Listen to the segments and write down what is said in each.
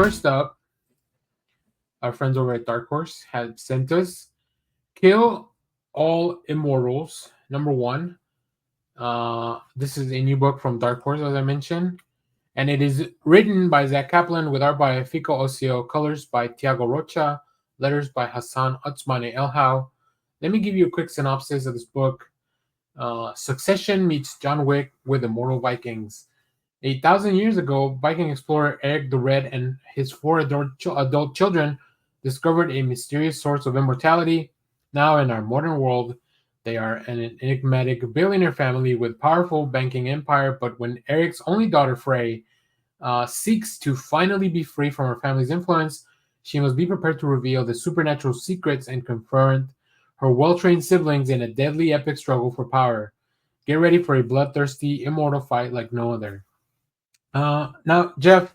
first up, our friends over at Dark Horse had sent us Kill All Immortals, number one. This is a new book from Dark Horse, as I mentioned, and it is written by Zach Kaplan with art by Fico Ocio, colors by Tiago Rocha, letters by Hassan Otsmane Elhau. Let me give you a quick synopsis of this book. Succession meets John Wick with immortal Vikings. 8,000 years ago, Viking explorer Eric the Red and his four adult children discovered a mysterious source of immortality. Now, in our modern world, they are an enigmatic billionaire family with powerful banking empire. But when Eric's only daughter Frey seeks to finally be free from her family's influence, she must be prepared to reveal the supernatural secrets and confront her well-trained siblings in a deadly epic struggle for power. Get ready for a bloodthirsty, immortal fight like no other. Now, Jeff,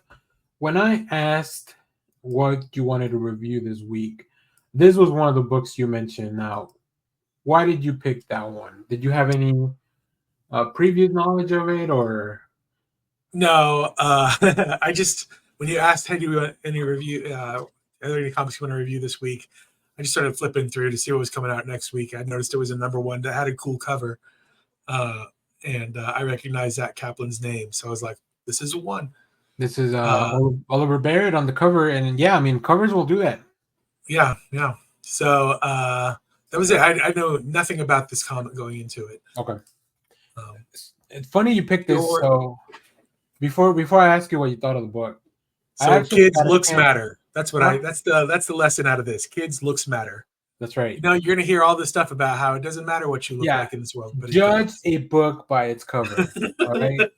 when I asked what you wanted to review this week, this was one of the books you mentioned. Now, why did you pick that one? Did you have any previous knowledge of it, or? No, I just when you asked, "Hey, do you want any review? Are there any comics you want to review this week?" I just started flipping through to see what was coming out next week. I noticed it was a number one that had a cool cover, and I recognized Zach Kaplan's name, so I was like, "This is one." This is Oliver Barrett on the cover, and yeah, I mean covers will do that. Yeah. So that was it. I know nothing about this comic going into it. Okay. It's funny you picked this. So before I ask you what you thought of the book, so kids looks matter. That's what that's the lesson out of this. Kids looks matter. That's right. You know, you're going to hear all this stuff about how it doesn't matter what you look like in this world. But judge a book by its cover. All right.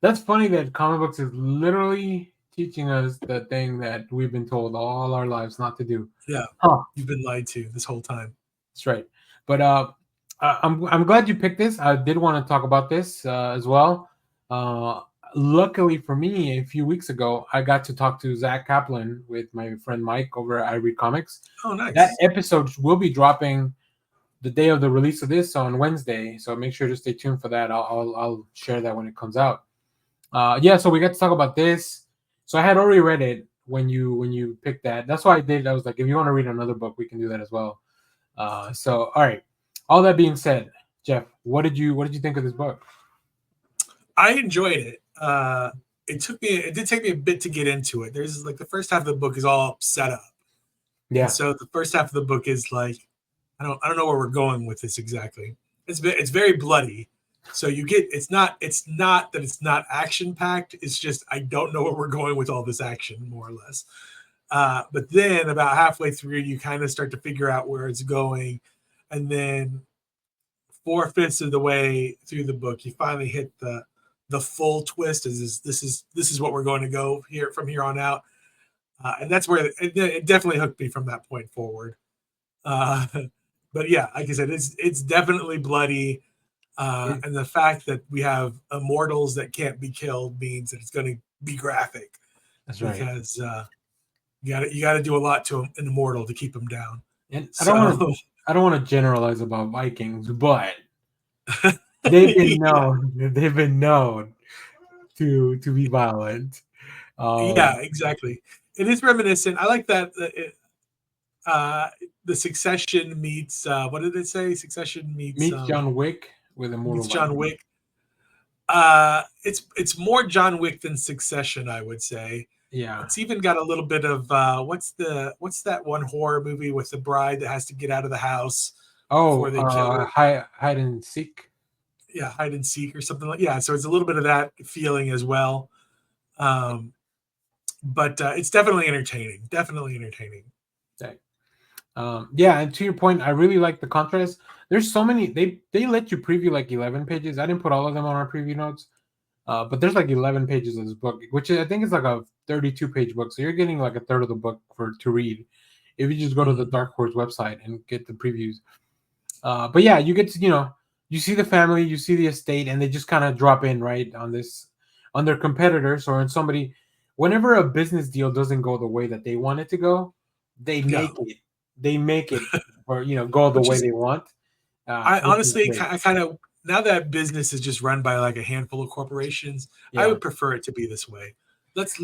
That's funny that comic books is literally teaching us the thing that we've been told all our lives not to do. Yeah. You've been lied to this whole time. That's right. But I'm glad you picked this. I did want to talk about this as well. Luckily for me, a few weeks ago, I got to talk to Zach Kaplan with my friend Mike over at I Read Comics. Oh, nice. That episode will be dropping the day of the release of this on Wednesday, so make sure to stay tuned for that. I'll share that when it comes out. So we got to talk about this. So I had already read it when you picked that. That's why I did. I was like, if you want to read another book, we can do that as well. So all right. All that being said, Jeff, what did you think of this book? I enjoyed it. It did take me a bit to get into it. There's like the first half of the book is all set up. Yeah. And so the first half of the book is like, I don't know where we're going with this exactly. It's very bloody. So you get it's not that it's not action packed. It's just I don't know where we're going with all this action, more or less. But then about halfway through, you kind of start to figure out where it's going, and then 4/5 of the way through the book, you finally hit the full twist. This is what we're going to go here from here on out, and that's where it definitely hooked me from that point forward. But yeah, like I said, it's definitely bloody. And the fact that we have immortals that can't be killed means that it's going to be graphic. That's right. Because you got to do a lot to an immortal to keep them down. And I don't want to generalize about Vikings, but they've been known to be violent. Yeah, exactly. It is reminiscent. I like that. The Succession meets what did it say? Succession meets John Wick. With immortal John Wick. It's more John Wick than Succession, I would say. Yeah. It's even got a little bit of what's that one horror movie with the bride that has to get out of the house before they kill her? Hide and Seek. Yeah, Hide and Seek or something like so it's a little bit of that feeling as well. But it's definitely entertaining. Definitely entertaining. Okay. And to your point, I really like the contrast. There's so many. They let you preview like 11 pages. I didn't put all of them on our preview notes, but there's like 11 pages of this book, which I think is like a 32-page book. So you're getting like a third of the book to read if you just go to the Dark Horse website and get the previews. But yeah, you get to you see the family, you see the estate, and they just kind of drop in right on their competitors or in somebody. Whenever a business deal doesn't go the way that they want it to go, they make it or go the way they want. I honestly kind of, now that business is just run by like a handful of corporations, I would prefer it to be this way. let's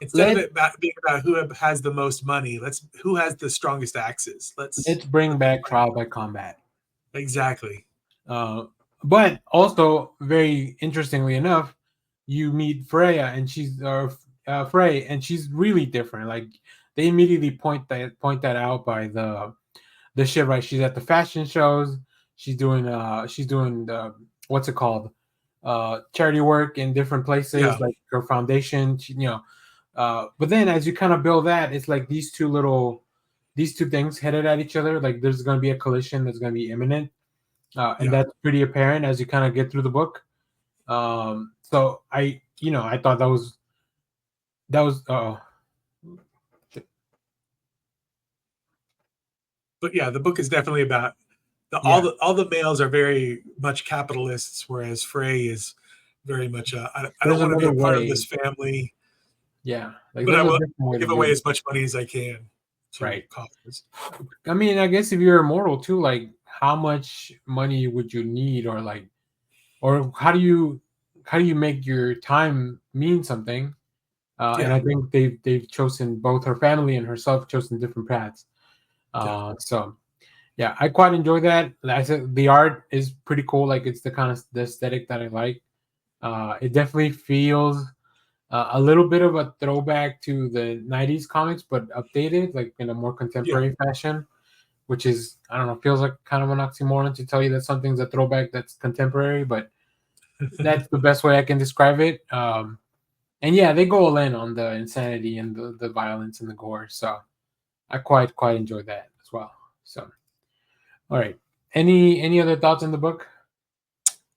instead of Let it being about who has the most money, let's who has the strongest axes. let's bring Let's back fight. trial by combat. Exactly. Uh, but also, very interestingly enough, you meet Freya, and she's Frey, and she's really different. Like they immediately point that out by the shit. Right, she's at the fashion shows. She's doing the what's it called, charity work in different places, Yeah. like her foundation. But then as you kind of build that, it's like these two things headed at each other. Like there's going to be a collision that's going to be imminent, and Yeah. that's pretty apparent as you kind of get through the book. So I thought that was But yeah, the book is definitely about yeah. all the males are very much capitalists, whereas Frey is very much I There's don't want to be another a part of way. this family, Yeah, like but I there's a will different way to give view away it. as much money as I can to Right. causes. I mean, I guess if you're immortal too, like how much money would you need, or like, or how do you make your time mean something? And Yeah, I think they've chosen, both her family and herself chosen different paths. yeah, So yeah, I quite enjoy that. Like I said, the art is pretty cool. Like it's the kind of the aesthetic that I like. It definitely feels a little bit of a throwback to the '90s comics, but updated, like in a more yeah. contemporary fashion. Which is, I don't know, feels like kind of an oxymoron to tell you that something's a throwback that's contemporary, but that's the best way I can describe it. And yeah, they go all in on the insanity and the violence and the gore. So I quite enjoyed that as well. So all right, any other thoughts on the book?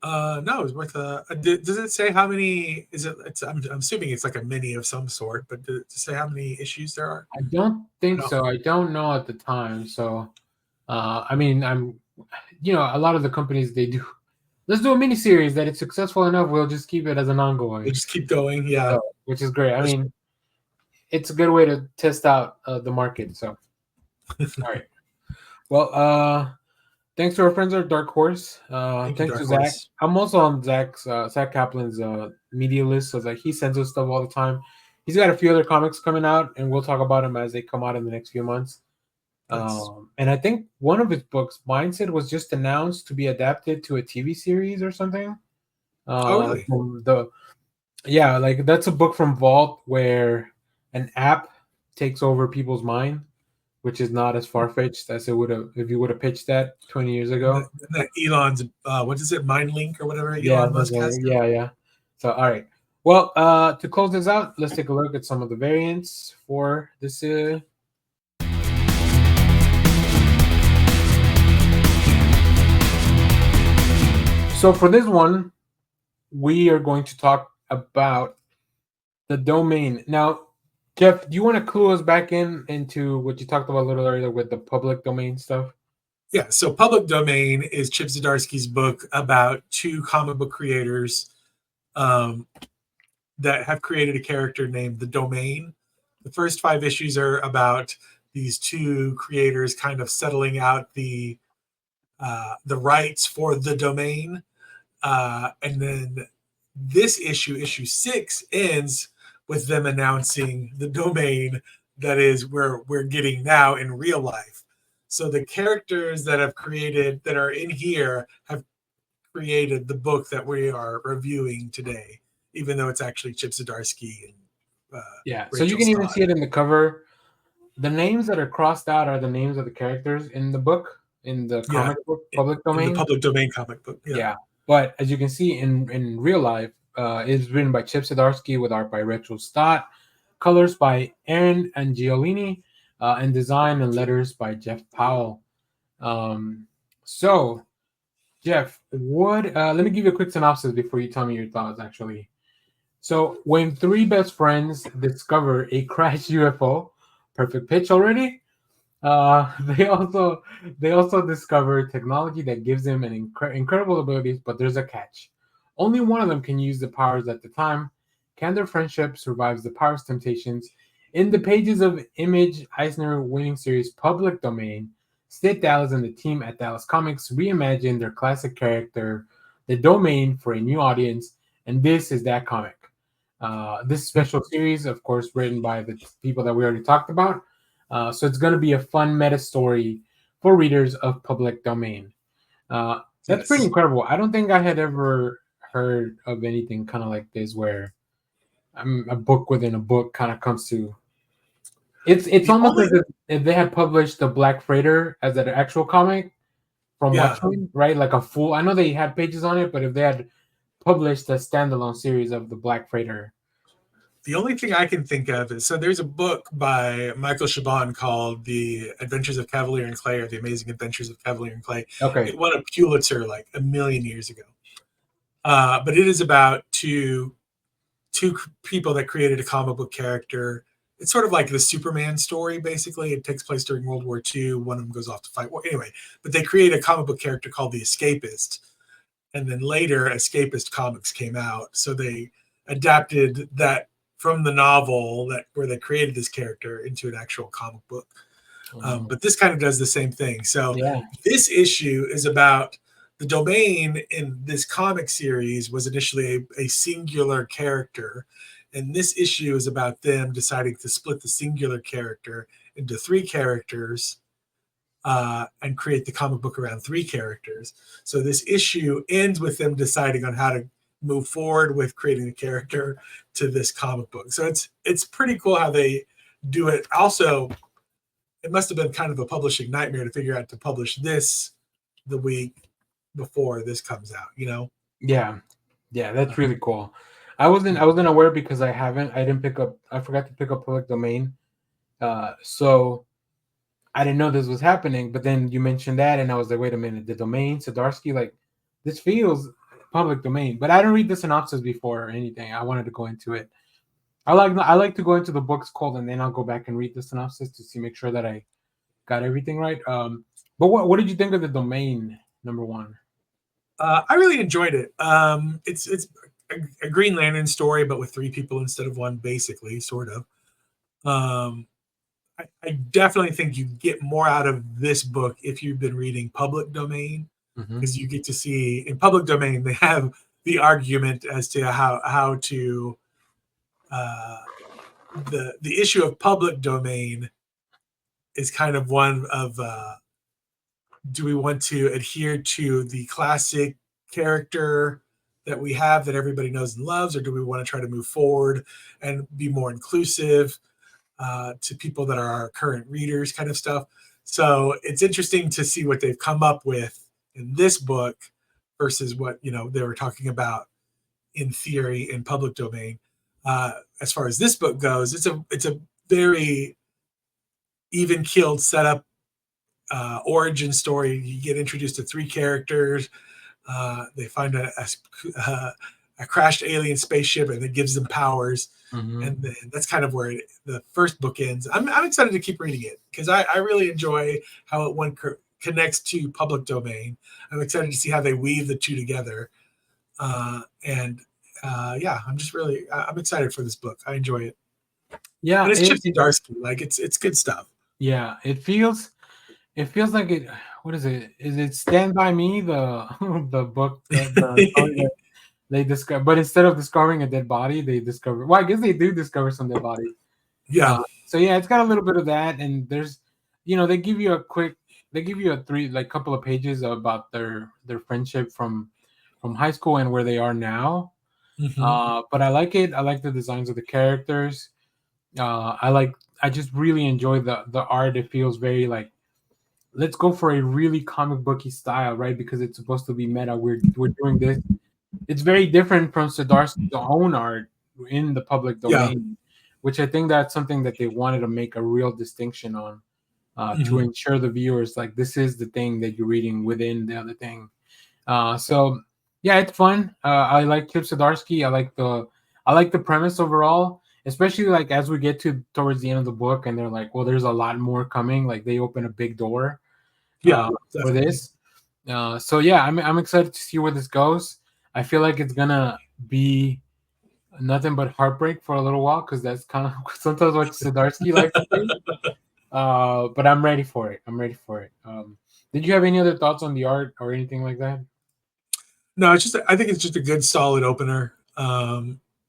No, it's worth does it say how many? Is it? I'm assuming it's like a mini of some sort, but does it say how many issues there are? I don't think No, so. I don't know at the time. So I mean, a lot of the companies, they do. Let's do a mini series that it's successful enough. We'll just keep it as an we'll ongoing, just keep going. Yeah, so, which is great. I that's, mean, it's a good way to test out the market. So, all right. Well, thanks to our friends at Dark Horse. thank you, Thanks Dark to Zach. Horse. I'm also on Zach Kaplan's media list, so like he sends us stuff all the time. He's got a few other comics coming out, and we'll talk about them as they come out in the next few months. Nice. And I think one of his books, Mindset, was just announced to be adapted to a TV series or something. Oh, really? From the Yeah, like that's a book from Vault where an app takes over people's mind, which is not as far fetched as it would have if you would have pitched that 20 years ago. Isn't that Elon's what is it, Mind Link or whatever Yeah, Elon Musk has now? yeah. So, all right. Well, to close this out, let's take a look at some of the variants for this. So, for this one, we are going to talk about the domain. Now, Jeff, do you want to clue us back into what you talked about a little earlier with the public domain stuff? Yeah, so Public Domain is Chip Zdarsky's book about two comic book creators um, that have created a character named the Domain. The first 5 issues are about these two creators kind of settling out the rights for the domain, and then this issue 6, ends with them announcing the domain that is where we're getting now in real life. So the characters that have created that are in here have created the book that we are reviewing today, even though it's actually Chip Zdarsky and Yeah. So you Rachel can even Scott. see it in the cover. The names that are crossed out are the names of the characters in the book, in the Yeah, comic book public in the domain. Public Domain comic book. Yeah, Yeah. But as you can see in real life, it's written by Chip Zdarsky with art by Rachel Stott, colors by Aaron Angiolini, and design and letters by Jeff Powell. Um, so, Jeff, let me give you a quick synopsis before you tell me your thoughts, actually. So, when three best friends discover a crashed UFO, perfect pitch already. Uh, they also they also discover technology that gives them incredible abilities, but there's a catch. Only one of them can use the powers at the time. Can their friendship survive the powers temptations? In the pages of Image Eisner winning series Public Domain, Sid Dallas and the team at Dallas Comics reimagine their classic character, the Domain, for a new audience, and this is that comic. This special series, of course, written by the people that we already talked about. So it's going to be a fun meta story for readers of public domain. That's pretty Yes. incredible. I don't think I had ever heard of anything kind of like this where a book within a book kind of comes to. It's The almost only as if they had published the Black Freighter as an actual comic from yeah, Watchmen, right? Like a full. I know they had pages on it, but if they had published a standalone series of the Black Freighter. the only thing I can think of is so there's a book by Michael Chabon called The Adventures of Cavalier and Clay or The Amazing Adventures of Cavalier and Clay. Okay. It won a Pulitzer like a million years ago. But it is about two people that created a comic book character. It's sort of like the Superman story, basically. It takes place during World War II. One of them goes off to fight. Well, anyway, but they create a comic book character called the Escapist. And then later, Escapist comics came out. So they adapted that from the novel that where they created this character into an actual comic book. Oh, But this kind of does the same thing. So yeah. this issue is about the domain in this comic series was initially a singular character. And this issue is about them deciding to split the singular character into three characters and create the comic book around three characters. So this issue ends with them deciding on how to move forward with creating a character to this comic book. So it's pretty cool how they do it. Also, it must have been kind of a publishing nightmare to figure out to publish this the week before this comes out, you know? Yeah. Yeah, that's Um, really cool. I wasn't aware because I didn't pick up I forgot to pick up public domain. So I didn't know this was happening, but then you mentioned that and I was like, wait a minute, the domain, Sadarsky, like this feels public domain. But I didn't read the synopsis before or anything. I wanted to go into it. I like to go into the books cold and then I'll go back and read the synopsis to see make sure that I got everything right. But what did you think of the domain number one? I really enjoyed it. It's a Green Lantern story, but with three people instead of one, basically, sort of. Um, I definitely think you get more out of this book if you've been reading Public Domain, Mm-hmm. because you get to see in Public Domain they have the argument as to how to uh, the issue of public domain is kind of one of do we want to adhere to the classic character that we have that everybody knows and loves, or do we want to try to move forward and be more inclusive to people that are our current readers, kind of stuff. So it's interesting to see what they've come up with in this book versus what they were talking about in theory in public domain. As far as this book goes, it's a very even keeled setup origin story. You get introduced to three characters. They find a crashed alien spaceship, and it gives them powers. Mm-hmm. And then that's kind of where the first book ends. I'm excited to keep reading it because I really enjoy how it connects to public domain. I'm excited to see how they weave the two together. And yeah, I'm excited for this book. I enjoy it, Yeah, and it's Chip Zdarsky. Like it's good stuff. yeah, it feels like it. What is it? Is it Stand by Me, the the book, the story that they discover? But instead of discovering a dead body, they discover. Well, I guess they do discover some dead bodies. Yeah. So yeah, it's got a little bit of that, and they give you they give you a couple of pages about their friendship from high school and where they are now. Hmm. But I like it. I like the designs of the characters. I like. I just really enjoy the art. It feels very like let's go for a really comic booky style, right? Because it's supposed to be meta. We're doing this. It's very different from Siddharth's own art in the public Yeah. domain, which I think that's something that they wanted to make a real distinction on to Hmm. ensure the viewers like this is the thing that you're reading within the other thing. So yeah, it's fun. I like Chip Zdarsky. I like the premise overall, especially like as we get to towards the end of the book, and they're like, well, there's a lot more coming. Like they open a big door Yeah. for Definitely. this. So yeah, I'm excited to see where this goes. I feel like it's gonna be nothing but heartbreak for a little while because that's kind of sometimes what Zdarsky likes to do. But I'm ready for it. I'm ready for it. Did you have any other thoughts on the art or anything like that? No, I think it's just a good solid opener.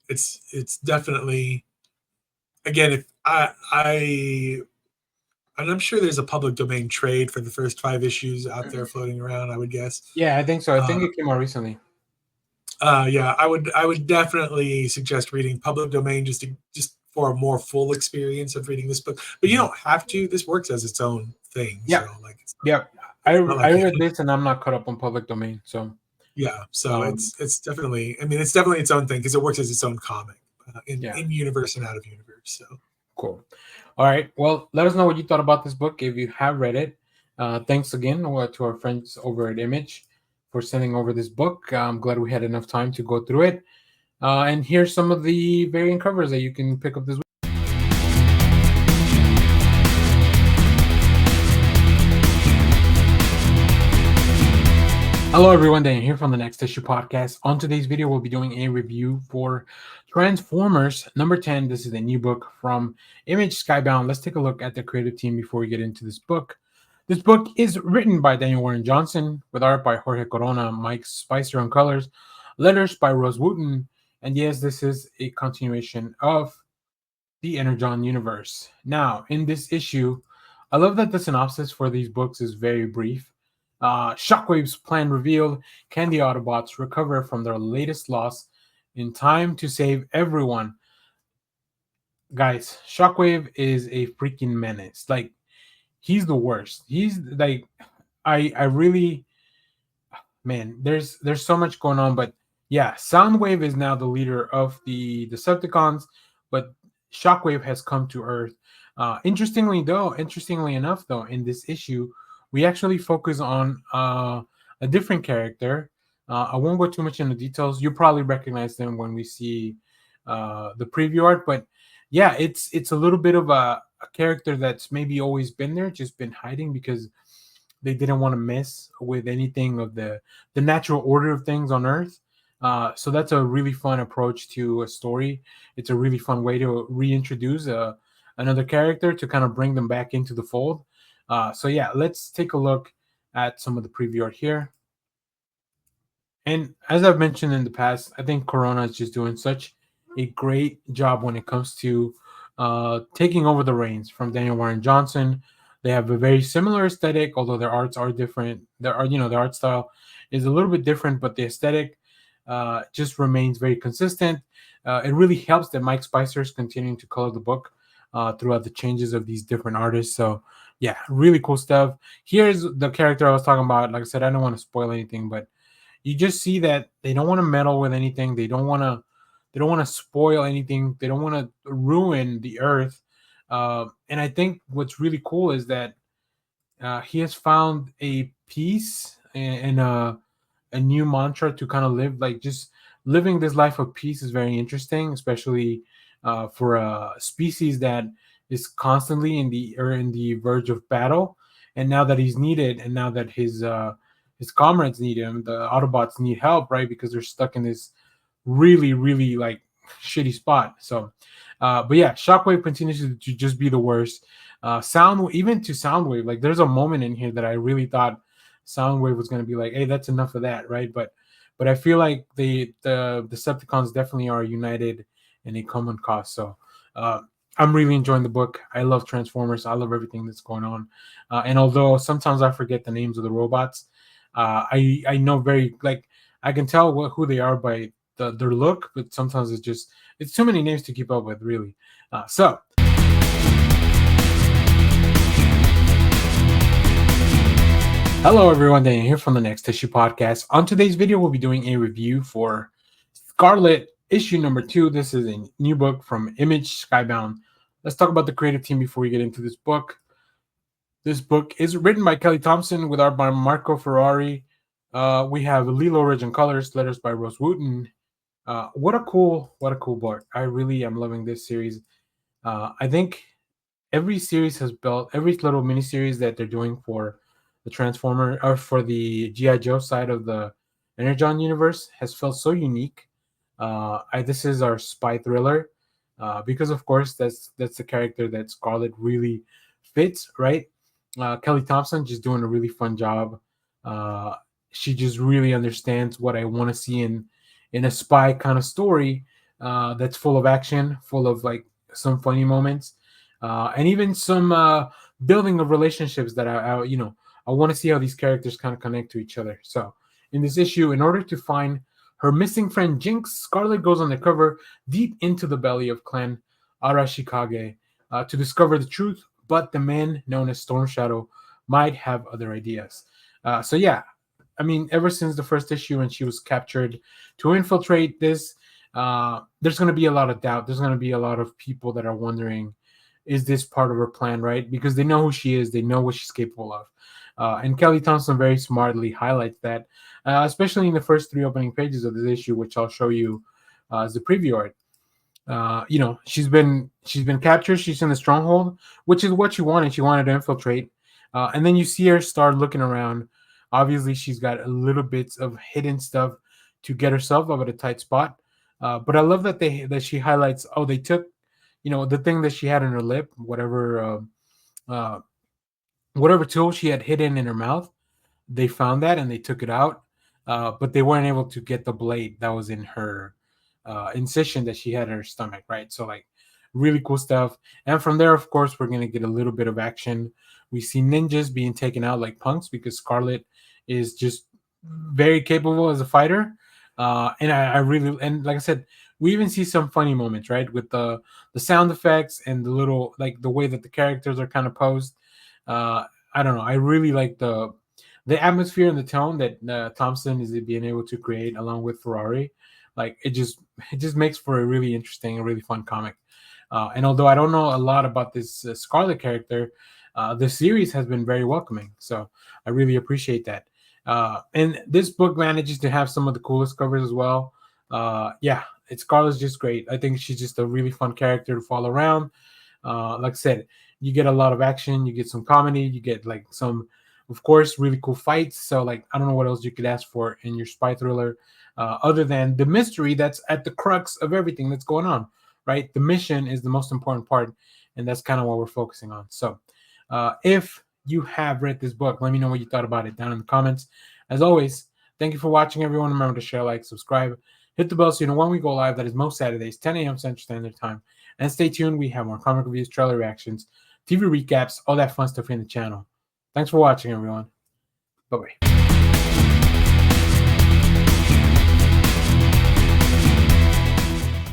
it's definitely, again, if and I'm sure there's a public domain trade for the first 5 issues out there floating around, I would guess. Yeah, I think so. I Uh, think it came out recently. yeah, I would definitely suggest reading public domain just for a more full experience of reading this book. But you Mhm. don't have to. This works as its own thing. Yeah, So like yeah. I it's not I like read this and I'm not caught up on public domain, so yeah. So um, it's definitely. I mean, it's definitely its own thing because it works as its own comic yeah, in universe and out of universe. So cool. All right. Well, let us know what you thought about this book if you have read it. Thanks again to our friends over at Image for sending over this book. I'm glad we had enough time to go through it. And here's some of the variant covers that you can pick up this week. Hello, everyone. Dan here from the Next Issue Podcast. On today's video, we'll be doing a review for Transformers number 10. This is a new book from Image Skybound. Let's take a look at the creative team before we get into this book. This book is written by Daniel Warren Johnson, with art by Jorge Corona, Mike Spicer on colors, letters by Rose Wooten, and yes, this is a continuation of the Energon universe. Now, in this issue, I love that the synopsis for these books is very brief. Shockwave's plan revealed. Can the Autobots recover from their latest loss in time to save everyone? Guys, Shockwave is a freaking menace. Like, he's the worst. He's like, I really, man, there's so much going on, but yeah, Soundwave is now the leader of the Decepticons, but Shockwave has come to Earth. Interestingly enough, though, in this issue, we actually focus on a different character. I won't go too much into details. You probably recognize them when we see the preview art, but yeah, it's a little bit of a character that's maybe always been there, just been hiding because they didn't want to mess with anything of the natural order of things on Earth. So that's a really fun approach to a story. It's a really fun way to reintroduce another character to kind of bring them back into the fold. So yeah, let's take a look at some of the preview art here. And as I've mentioned in the past, I think Corona is just doing such a great job when it comes to taking over the reins from Daniel Warren Johnson. They have a very similar aesthetic, although their arts are different. Their art style is a little bit different, but the aesthetic just remains very consistent. It really helps that Mike Spicer is continuing to color the book throughout the changes of these different artists. So yeah, really cool stuff. Here's the character I was talking about. Like I said, I don't want to spoil anything, but you just see that they don't want to meddle with anything. They don't want to spoil anything. They don't want to ruin the earth. And I think what's really cool is that he has found a peace and a new mantra to kind of live, like just living this life of peace is very interesting, especially for a species that is constantly in the verge of battle. And now that he's needed, and now that his comrades need him, the Autobots need help, right? Because they're stuck in this really, really like shitty spot. So, but yeah, Shockwave continues to just be the worst. Sound, even to Soundwave, like there's a moment in here that I really thought Soundwave was going to be like, "Hey, that's enough of that," right? But I feel like the Decepticons definitely are united in a common cause. So. I'm really enjoying the book. I love Transformers. I love everything that's going on. And although sometimes I forget the names of the robots, I know very like I can tell who they are by their look, but sometimes it's too many names to keep up with, really. So hello everyone, Dan here from the Next Issue Podcast. On today's video, we'll be doing a review for Scarlet issue number 2. This is a new book from Image Skybound. Let's talk about the creative team before we get into this book. This book is written by Kelly Thompson with art by Marco Ferrari. We have Lilo Ridge and colors, letters by Rose Wooten. What a cool book. I really am loving this series. I think every series has built every little mini series that they're doing for the Transformer or for the GI Joe side of the Energon universe has felt so unique. This is our spy thriller because, of course, that's the character that Scarlet really fits, right? Kelly Thompson just doing a really fun job. Uh, she just really understands what I want to see in a spy kind of story. that's full of action, full of like some funny moments, and even some building of relationships that I want to see how these characters kind of connect to each other. So in this issue, in order to find her missing friend Jinx, Scarlet goes undercover deep into the belly of Clan Arashikage to discover the truth. But the man known as Storm Shadow might have other ideas. So yeah, I mean, ever since the first issue when she was captured to infiltrate this, there's going to be a lot of doubt. There's going to be a lot of people that are wondering, is this part of her plan, right? Because they know who she is, they know what she's capable of. And Kelly Thompson very smartly highlights that, especially in the first three opening pages of this issue, which I'll show you as the preview art. She's been captured. She's in the stronghold, which is what she wanted. She wanted to infiltrate, and then you see her start looking around. Obviously, she's got a little bits of hidden stuff to get herself out of a tight spot. But I love that she highlights. Oh, they took, the thing that she had in her lip, uh, whatever tool she had hidden in her mouth. They found that and they took it out, but they weren't able to get the blade that was in her incision that she had in her stomach, right? So like really cool stuff. And from there, of course, we're gonna get a little bit of action. We see ninjas being taken out like punks because Scarlet is just very capable as a fighter. And I really, and like I said, we even see some funny moments, right, with the sound effects and the little like the way that the characters are kind of posed. Uh, I don't know. I really like the atmosphere and the tone that Thompson is being able to create along with Ferrari. Like it just makes for a really interesting and really fun comic. And although I don't know a lot about this Scarlet character, the series has been very welcoming. So I really appreciate that. And this book manages to have some of the coolest covers as well. Yeah, Scarlet's just great. I think she's just a really fun character to follow around. Like I said, you get a lot of action, you get some comedy, you get like some, of course, really cool fights. So like I don't know what else you could ask for in your spy thriller, other than the mystery that's at the crux of everything that's going on. Right, the mission is the most important part, and that's kind of what we're focusing on. So, if you have read this book, let me know what you thought about it down in the comments. As always, thank you for watching, everyone. Remember to share, like, subscribe, hit the bell so you know when we go live. That is most Saturdays, 10 a.m. Central Standard Time. And stay tuned. We have more comic reviews, trailer reactions, TV recaps, all that fun stuff in the channel. Thanks for watching, everyone. Bye-bye.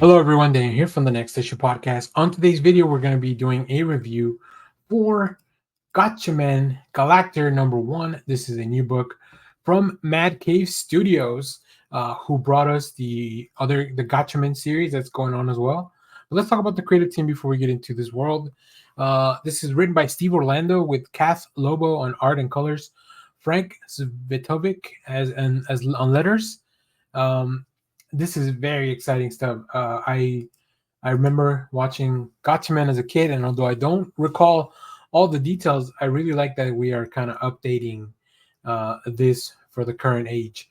Hello, everyone. Dan here from the Next Issue Podcast. On today's video, we're going to be doing a review for Gotham Man Galactor #1. This is a new book from Mad Cave Studios, who brought us the Gotham Man series that's going on as well. But let's talk about the creative team before we get into this world. This is written by Steve Orlando with Kath Lobo on art and colors, Frank Svitovic as on letters. This is very exciting stuff. I remember watching Gotham Man as a kid, and although I don't recall all the details, I really like that we are kind of updating this for the current age.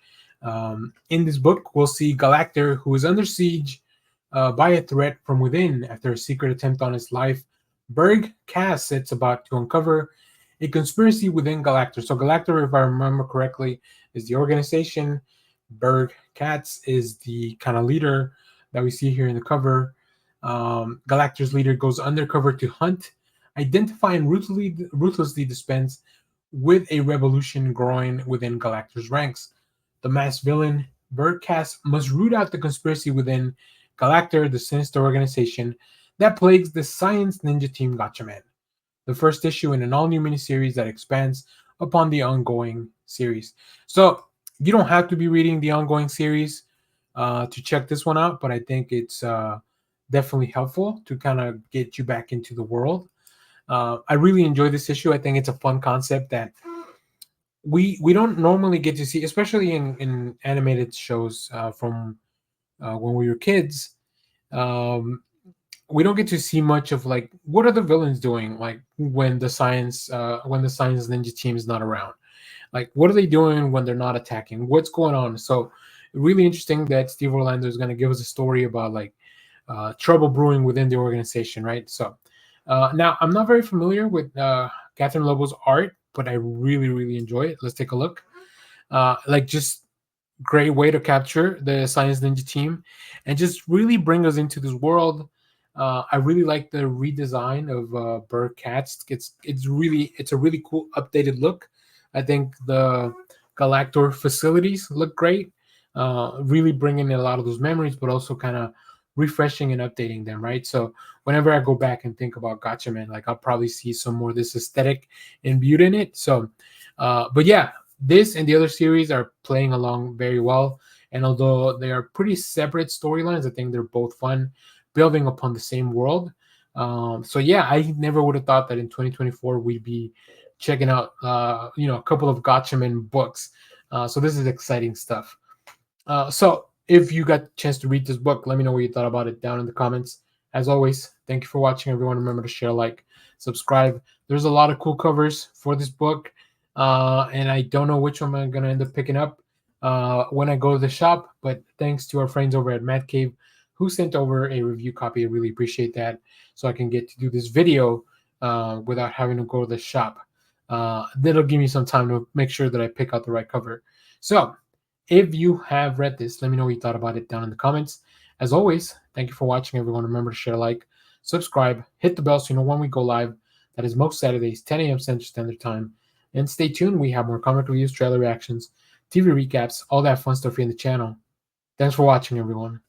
In this book, we'll see Galactor, who is under siege by a threat from within after a secret attempt on his life. Berg Cass sets about to uncover a conspiracy within Galactor. So Galactor, if I remember correctly, is the organization. Berg Katz is the kind of leader that we see here in the cover. Galactor's leader goes undercover to hunt, identify, and ruthlessly dispense with a revolution growing within Galactor's ranks. The masked villain, Berg Cass, must root out the conspiracy within Galactor, the sinister organization that plagues the science ninja team Gatchaman. The first issue in an all-new miniseries that expands upon the ongoing series. So you don't have to be reading the ongoing series to check this one out, but I think it's definitely helpful to kind of get you back into the world. I really enjoy this issue. I think it's a fun concept that we don't normally get to see, especially in animated shows from when we were kids. We don't get to see much of like what are the villains doing like when the science ninja team is not around. Like, what are they doing when they're not attacking? What's going on? So, really interesting that Steve Orlando is going to give us a story about like trouble brewing within the organization, right? So, now I'm not very familiar with Catherine Lobo's art, but I really, really enjoy it. Let's take a look. Like, just great way to capture the Science Ninja team and just really bring us into this world. I really like the redesign of Burr Cats. It's a really cool updated look. I think the Galactor facilities look great, really bringing in a lot of those memories, but also kind of refreshing and updating them. Right. So whenever I go back and think about Gotcha Man, like I'll probably see some more of this aesthetic imbued in it. So, but yeah, this and the other series are playing along very well. And although they are pretty separate storylines, I think they're both fun, building upon the same world. So yeah, I never would have thought that in 2024 we'd be checking out, a couple of Gotchaman books. So this is exciting stuff. So if you got a chance to read this book, let me know what you thought about it down in the comments. As always, thank you for watching, everyone. Remember to share, like, subscribe. There's a lot of cool covers for this book, and I don't know which one I'm gonna end up picking up when I go to the shop. But thanks to our friends over at Mad Cave who sent over a review copy. I really appreciate that, so I can get to do this video without having to go to the shop. That'll give me some time to make sure that I pick out the right cover. So if you have read this, let me know what you thought about it down in the comments. As always, thank you for watching, everyone. Remember to share, like, subscribe, hit the bell so you know when we go live. That is most Saturdays, 10 a.m. Central Standard Time. And stay tuned. We have more comic reviews, trailer reactions, TV recaps, all that fun stuff here in the channel. Thanks for watching, everyone.